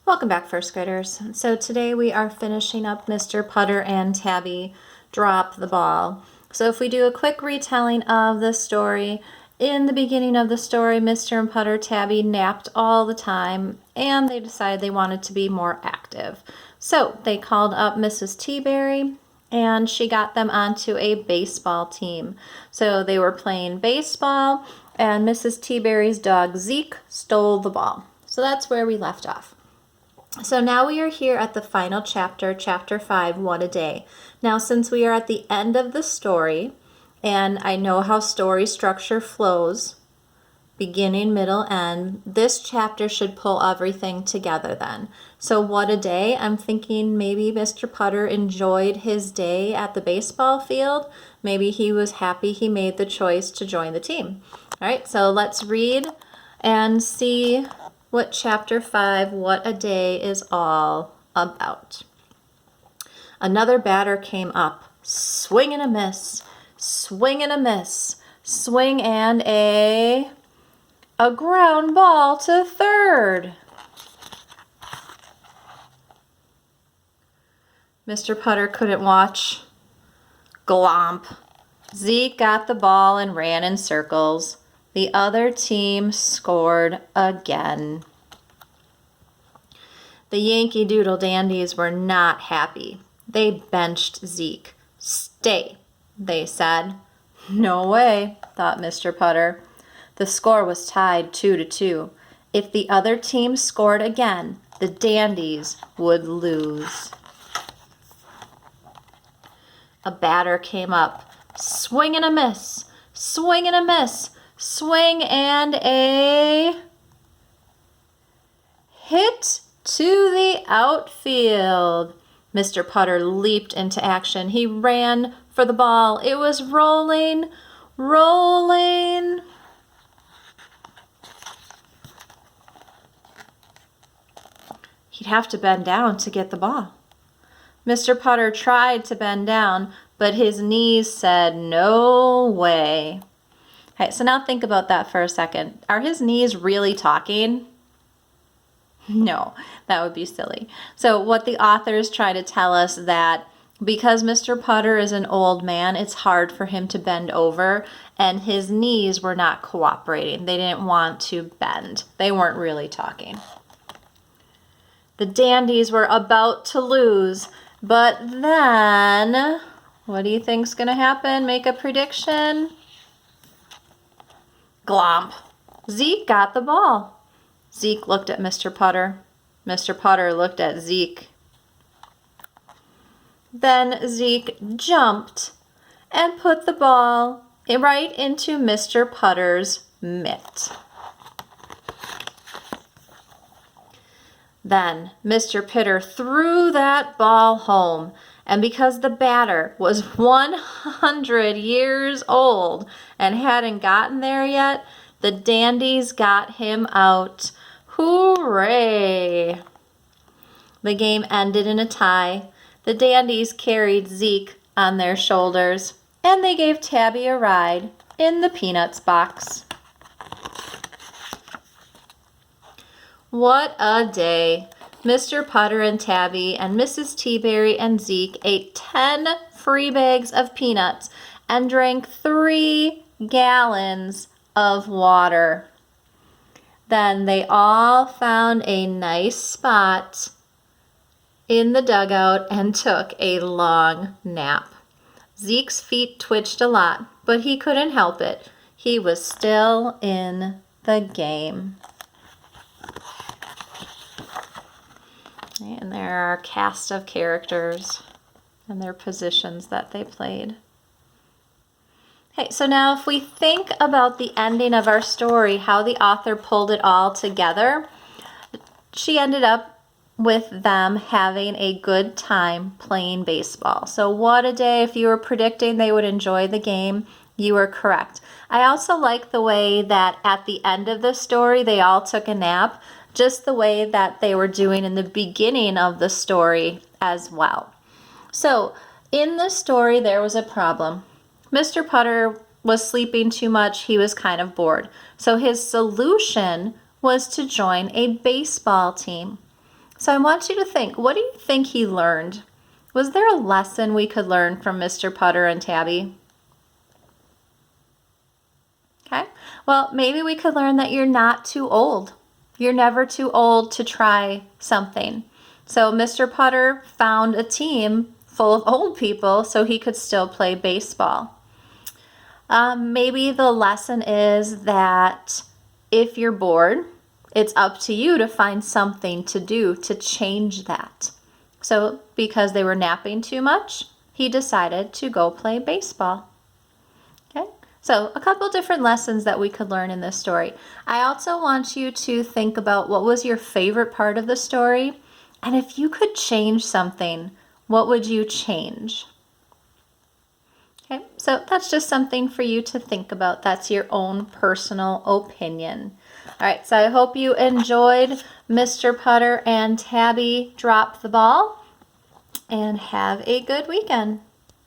Welcome back, first graders. So today we are finishing up Mr. Putter and Tabby Drop the Ball. So if we do a quick retelling of the story, in the beginning of the story, Mr. and Putter Tabby napped all the time and they decided they wanted to be more active. So they called up Mrs. Teaberry and she got them onto a baseball team. So they were playing baseball and Mrs. Teaberry's dog Zeke stole the ball. So that's where we left off. So now we are here at the final chapter, chapter 5, What a Day. Now since we are at the end of the story, and I know how story structure flows, beginning, middle, end, this chapter should pull everything together then. So what a day. I'm thinking maybe Mr. Putter enjoyed his day at the baseball field. Maybe he was happy he made the choice to join the team. All right, so let's read and see what chapter 5, What a Day, is all about. Another batter came up. Swing and a miss. Swing and a miss. Swing and a ground ball to third. Mr. Putter couldn't watch. Glomp. Zeke got the ball and ran in circles. The other team scored again. The Yankee Doodle Dandies were not happy. They benched Zeke. Stay, they said. No way, thought Mr. Putter. The score was tied 2-2. If the other team scored again, the Dandies would lose. A batter came up. Swing and a miss. Swing and a miss. Swing and a hit to the outfield. Mr. Putter leaped into action. He ran for the ball. It was rolling, rolling. He'd have to bend down to get the ball. Mr. Putter tried to bend down, but his knees said no way. Okay, so now think about that for a second. Are his knees really talking? No, that would be silly. So what the authors try to tell us that because Mr. Putter is an old man, it's hard for him to bend over, and his knees were not cooperating. They didn't want to bend. They weren't really talking. The Dandies were about to lose, but then, what do you think's going to happen? Make a prediction? Glomp. Zeke got the ball. Zeke looked at Mr. Putter. Mr. Putter looked at Zeke. Then Zeke jumped and put the ball right into Mr. Putter's mitt. Then Mr. Putter threw that ball home, and because the batter was 100 years old and hadn't gotten there yet, the Dandies got him out. Hooray! The game ended in a tie. The Dandies carried Zeke on their shoulders, and they gave Tabby a ride in the Peanuts box. What a day! Mr. Putter and Tabby and Mrs. Teaberry and Zeke ate 10 free bags of peanuts and drank 3 gallons of water. Then they all found a nice spot in the dugout and took a long nap. Zeke's feet twitched a lot, but he couldn't help it. He was still in the game. And there are a cast of characters and their positions that they played. Okay, so now if we think about the ending of our story, how the author pulled it all together, she ended up with them having a good time playing baseball. So what a day. If you were predicting they would enjoy the game, you were correct. I also like the way that at the end of the story, they all took a nap, just the way that they were doing in the beginning of the story as well. So in the story, there was a problem. Mr. Putter was sleeping too much. He was kind of bored. So his solution was to join a baseball team. So I want you to think, what do you think he learned? Was there a lesson we could learn from Mr. Putter and Tabby? Okay, well, maybe we could learn that you're not too old. You're never too old to try something. So Mr. Putter found a team full of old people so he could still play baseball. Maybe the lesson is that if you're bored, it's up to you to find something to do to change that. So because they were napping too much, he decided to go play baseball. Okay, so a couple different lessons that we could learn in this story. I also want you to think about what was your favorite part of the story, and if you could change something, what would you change? Okay, so that's just something for you to think about. That's your own personal opinion. All right, so I hope you enjoyed Mr. Putter and Tabby Drop the Ball, and have a good weekend.